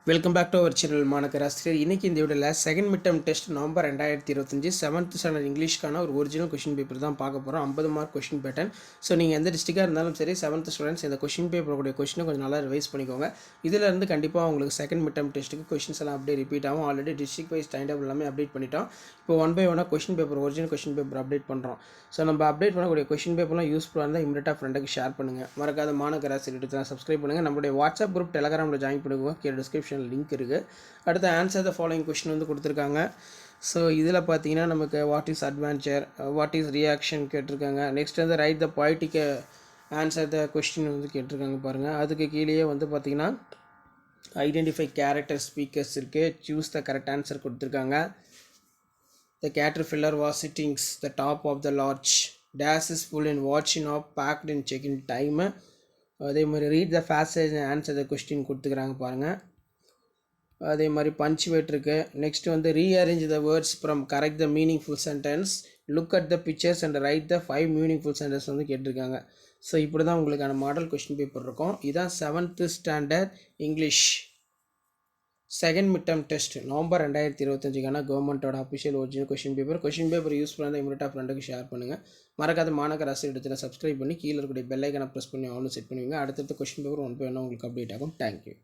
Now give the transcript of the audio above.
Welcome back to our channel மாணக்கர் ஆசிரியர். இன்றைக்கி இந்த வீடியோவில் second mid term test November 2025 7th standard இங்கிலீஷ்க்கான ஒரு ஒரிஜினல் கொஷின் பேப்பர் தான் பார்க்க போகிறோம். 50 மார்க் கொஷின் பேட்டர்ன். ஸோ நீங்கள் எந்த டிஸ்ட்ரிக்டாக இருந்தாலும் சரி 7th ஸ்டூடெண்ட்ஸ் இந்த கொஷின் பேப்பருடைய கொஷினை கொஞ்சம் நல்லா ரிவைஸ் பண்ணிக்கோங்க. இதில் இருந்து கண்டிப்பாக உங்களுக்கு செகண்ட் மிட் டர்ம் டெஸ்ட்டுக்கு கொஷின்ஸ் எல்லாம் அப்படியே ரிப்பீட் ஆகும். Already district wise time table எல்லாமே அப்டேட் பண்ணிட்டோம். இப்போ ஒன் பை ஒன்னாக question paper original question paper update பண்ணுறோம். ஸோ நம்ம அப்டேட் பண்ணக்கூடிய கொஷின் பேப்பர்லாம் யூஸ்ஃபுல்லாக இருந்தால் இமீடியட்டாக ஃப்ரெண்டுக்கு ஷேர் பண்ணுங்கள். மறக்காத மாணக்கர் ஆசிரியர் சப்ஸ்கிரைப் பண்ணுங்கள். நம்மளுடைய வாட்ஸ்அப் குரூப் டெலகிராமில் ஜாயின் பண்ணுவோம். கீழே டிஸ்கிரிப்ஷனில் லிங்க் இருக்குது. அடுத்து ஆன்சர் த ஃபாலோயிங் கொஷின் வந்து கொடுத்துருக்காங்க. ஸோ இதில் பார்த்தீங்கன்னா நமக்கு what is adventure, what is reaction கேட்டிருக்காங்க. நெக்ஸ்ட் வந்து write the poetic answer the question வந்து கேட்டிருக்காங்க பாருங்கள். அதுக்கு கீழேயே வந்து பார்த்தீங்கன்னா ஐடென்டிஃபை கேரக்டர் ஸ்பீக்கர்ஸ் இருக்குது. சூஸ் த கரெக்ட் ஆன்சர் கொடுத்துருக்காங்க. The caterpillar was sitting the top of the large days is full in வாட்சிங் of packed in check in time. அதே மாதிரி read the passage answer the question கொடுத்துக்கிறாங்க பாருங்கள். அதே மாதிரி punctuate இருக்குது. நெக்ஸ்ட் வந்து rearrange the words from correct the meaningful sentence, look at the pictures and right the 5 meaningful sentence வந்து கேட்டிருக்காங்க. ஸோ இப்படி தான் உங்களுக்கான மாடல் கொஸ்டின் பேப்பர் இருக்கும். இதுதான் 7th standard English second mid term test November 2025க்கான கவர்மெண்ட்டோட official original question paper. Question paper யூஸ்ஃபுல்லாக இருந்தால் இமீடியட்டாக ஃப்ரெண்டுக்கு ஷேர் பண்ணுங்கள். மறக்காத மாணக்கர் ஆசிரியர் இடத்துல சப்ஸ்கிரைப் பண்ணி கீழே இருக்கக்கூடிய பெல் ஐக்கனை ப்ரெஸ் பண்ணி ஆல்னு செட் பண்ணுவீங்க. அடுத்தடுத்த question paper one by one உங்களுக்கு அப்டேட் ஆகும். தேங்க்யூ.